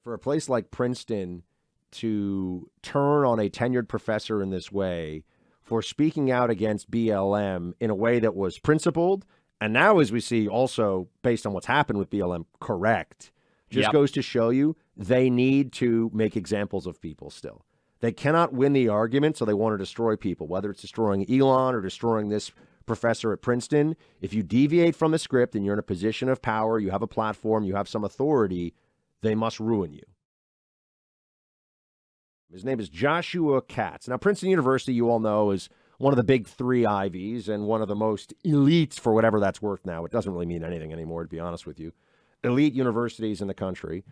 for a place like Princeton to turn on a tenured professor in this way for speaking out against BLM in a way that was principled, and now, as we see, also based on what's happened with BLM, correct, just goes to show you they need to make examples of people still. They cannot win the argument, so they want to destroy people, whether it's destroying Elon or destroying this professor at Princeton. If you deviate from the script and you're in a position of power, you have a platform, you have some authority, they must ruin you. His name is Joshua Katz. Now, Princeton University, you all know, is one of the big three Ivies and one of the most elites, for whatever that's worth now. It doesn't really mean anything anymore, to be honest with you. Elite universities in the country.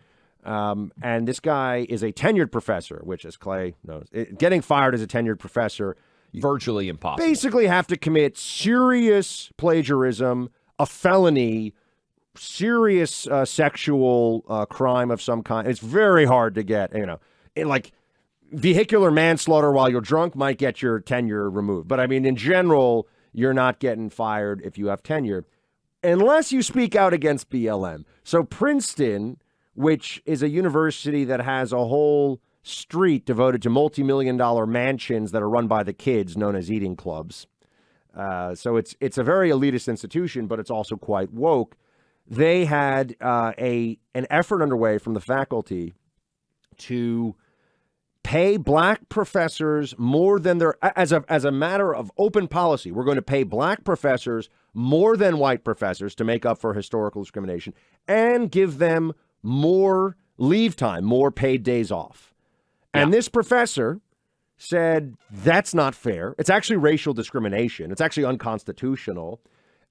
And this guy is a tenured professor, which, as Clay knows, getting fired as a tenured professor, virtually impossible. Basically have to commit serious plagiarism, a felony, serious sexual crime of some kind. It's very hard to get, like vehicular manslaughter while you're drunk might get your tenure removed. But I mean, in general, you're not getting fired if you have tenure, unless you speak out against BLM. So Princeton, which is a university that has a whole street devoted to multi-million-dollar mansions that are run by the kids, known as eating clubs. So it's a very elitist institution, but it's also quite woke. They had an effort underway from the faculty to pay black professors more than their, as a matter of open policy, we're going to pay black professors more than white professors to make up for historical discrimination and give them more leave time, more paid days off. And this professor said, that's not fair. It's actually racial discrimination. It's actually unconstitutional.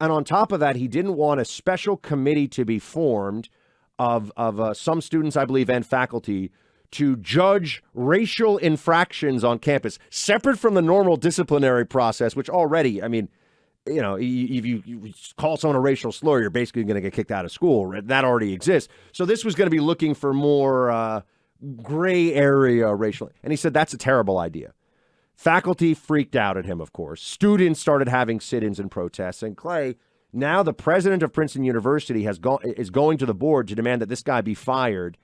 And on top of that, he didn't want a special committee to be formed of some students, I believe, and faculty to judge racial infractions on campus, separate from the normal disciplinary process, which already, I mean, if you call someone a racial slur, you're basically going to get kicked out of school. Right? That already exists. So this was going to be looking for more gray area racial. And he said, that's a terrible idea. Faculty freaked out at him, of course. Students started having sit-ins and protests. And Clay, now the president of Princeton University is going to the board to demand that this guy be fired.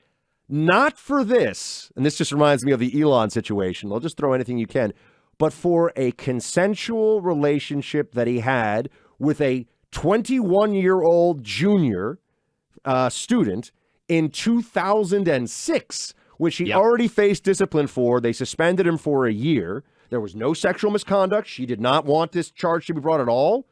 Not for this, and this just reminds me of the Elon situation. They'll just throw anything you can. But for a consensual relationship that he had with a 21-year-old junior student in 2006, which he already faced discipline for. They suspended him for a year. There was no sexual misconduct. She did not want this charge to be brought at all,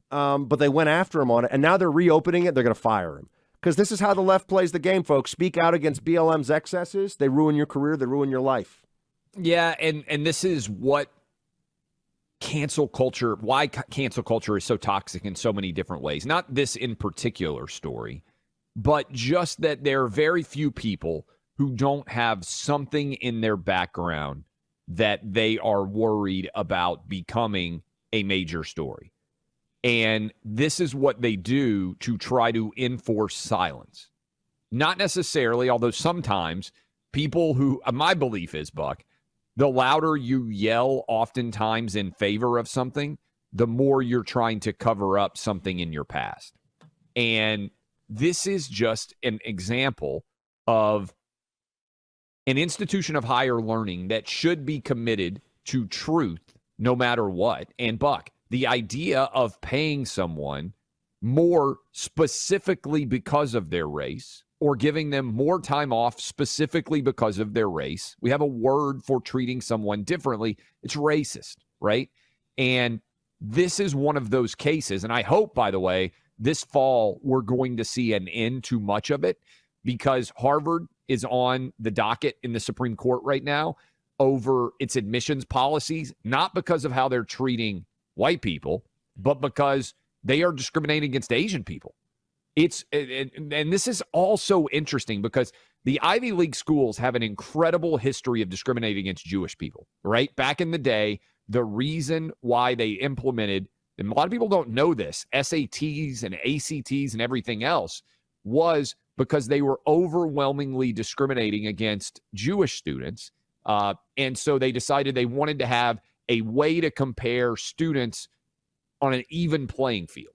but they went after him on it, and now they're reopening it. They're going to fire him. Because this is how the left plays the game, folks. Speak out against BLM's excesses. They ruin your career. They ruin your life. Yeah, and this is what cancel culture, why cancel culture is so toxic in so many different ways. Not this in particular story, but just that there are very few people who don't have something in their background that they are worried about becoming a major story. And this is what they do to try to enforce silence. Not necessarily, although sometimes people who, my belief is, Buck, the louder you yell oftentimes in favor of something, the more you're trying to cover up something in your past. And this is just an example of an institution of higher learning that should be committed to truth no matter what. And Buck, the idea of paying someone more specifically because of their race or giving them more time off specifically because of their race. We have a word for treating someone differently. It's racist, right? And this is one of those cases. And I hope, by the way, this fall we're going to see an end to much of it because Harvard is on the docket in the Supreme Court right now over its admissions policies, not because of how they're treating white people, but because they are discriminating against Asian people. And this is also interesting because the Ivy League schools have an incredible history of discriminating against Jewish people, right? Back in the day, the reason why they implemented, and a lot of people don't know this, SATs and ACTs and everything else, was because they were overwhelmingly discriminating against Jewish students. And so they decided they wanted to have a way to compare students on an even playing field.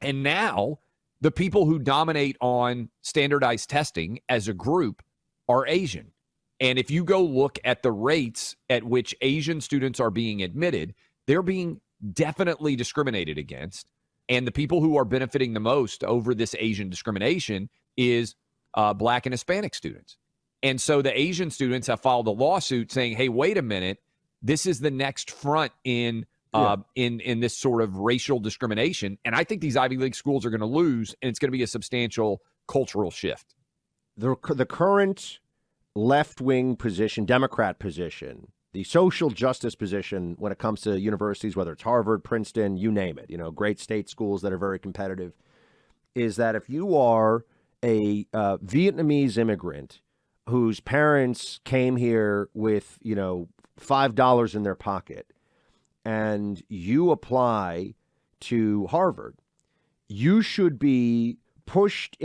And now the people who dominate on standardized testing as a group are Asian. And if you go look at the rates at which Asian students are being admitted, they're being definitely discriminated against. And the people who are benefiting the most over this Asian discrimination is Black and Hispanic students. And so the Asian students have filed a lawsuit saying, hey, wait a minute, this is the next front in this sort of racial discrimination. And I think these Ivy League schools are going to lose, and it's going to be a substantial cultural shift. The current left-wing position, Democrat position, the social justice position when it comes to universities, whether it's Harvard, Princeton, you name it, great state schools that are very competitive, is that if you are a Vietnamese immigrant whose parents came here with, $5 in their pocket, and you apply to Harvard, you should be pushed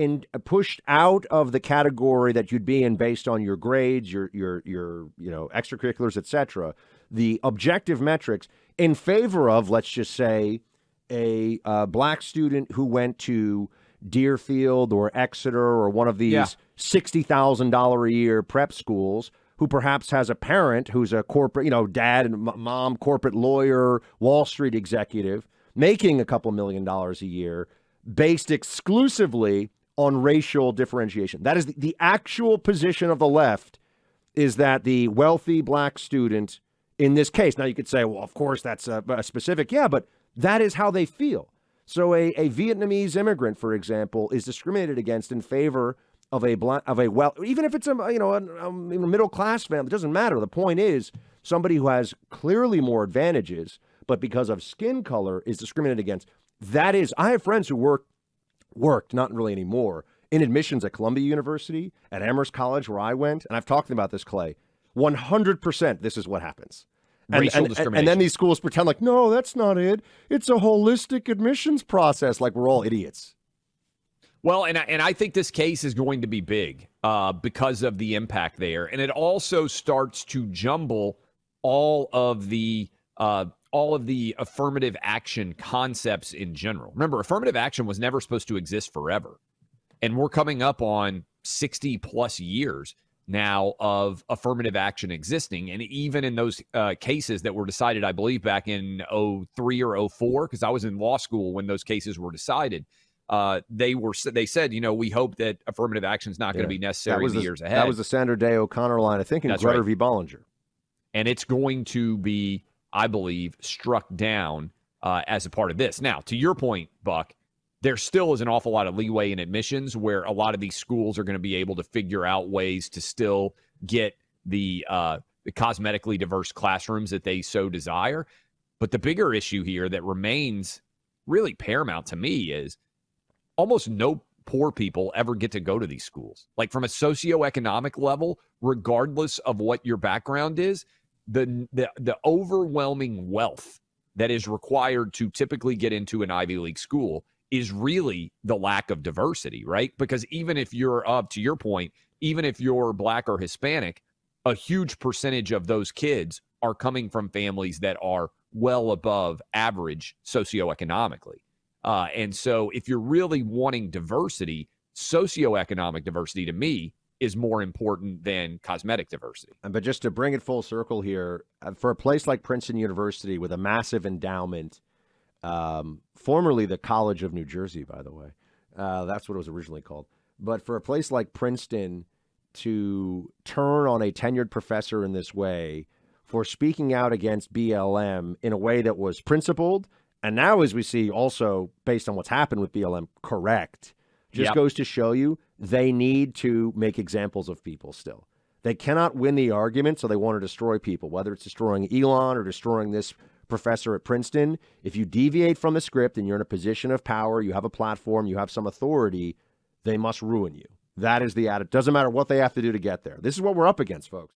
out of the category that you'd be in based on your grades, your extracurriculars, etc., the objective metrics, in favor of, let's just say, a Black student who went to Deerfield or Exeter or one of these $60,000 a year prep schools, who perhaps has a parent who's a corporate, dad and mom, corporate lawyer, Wall Street executive, making a couple $1 million a year, based exclusively on racial differentiation. That is the actual position of the left, is that the wealthy Black student in this case. Now you could say, well, of course that's a specific. Yeah, but that is how they feel. So a Vietnamese immigrant, for example, is discriminated against in favor of even if it's a middle class family, it doesn't matter. The point is somebody who has clearly more advantages, but because of skin color is discriminated against. I have friends who worked, not really anymore, in admissions at Columbia University, at Amherst College, where I went, and I've talked about this, Clay. 100% this is what happens. Racial discrimination. And then these schools pretend like, no, that's not it. It's a holistic admissions process, like we're all idiots. Well, and I think this case is going to be big because of the impact there. And it also starts to jumble all of the affirmative action concepts in general. Remember, affirmative action was never supposed to exist forever. And we're coming up on 60 plus years now of affirmative action existing. And even in those cases that were decided, I believe, back in 03 or 04, because I was in law school when those cases were decided, they said, we hope that affirmative action is not going to be necessary in the years ahead. That was the Sandra Day O'Connor line, I think, in Grutter v. Bollinger. And it's going to be, I believe, struck down as a part of this. Now, to your point, Buck, there still is an awful lot of leeway in admissions where a lot of these schools are going to be able to figure out ways to still get the cosmetically diverse classrooms that they so desire. But the bigger issue here that remains really paramount to me is almost no poor people ever get to go to these schools. Like from a socioeconomic level, regardless of what your background is, the overwhelming wealth that is required to typically get into an Ivy League school is really the lack of diversity, right? Because even if you're to your point, even if you're Black or Hispanic, a huge percentage of those kids are coming from families that are well above average socioeconomically. And so if you're really wanting diversity, socioeconomic diversity to me is more important than cosmetic diversity. But just to bring it full circle here, for a place like Princeton University with a massive endowment, formerly the College of New Jersey, by the way, that's what it was originally called. But for a place like Princeton to turn on a tenured professor in this way for speaking out against BLM in a way that was principled, and now, as we see, also based on what's happened with BLM, correct, just goes to show you they need to make examples of people still. They cannot win the argument, so they want to destroy people, whether it's destroying Elon or destroying this professor at Princeton. If you deviate from the script and you're in a position of power, you have a platform, you have some authority, they must ruin you. That is the attitude. Doesn't matter what they have to do to get there. This is what we're up against, folks.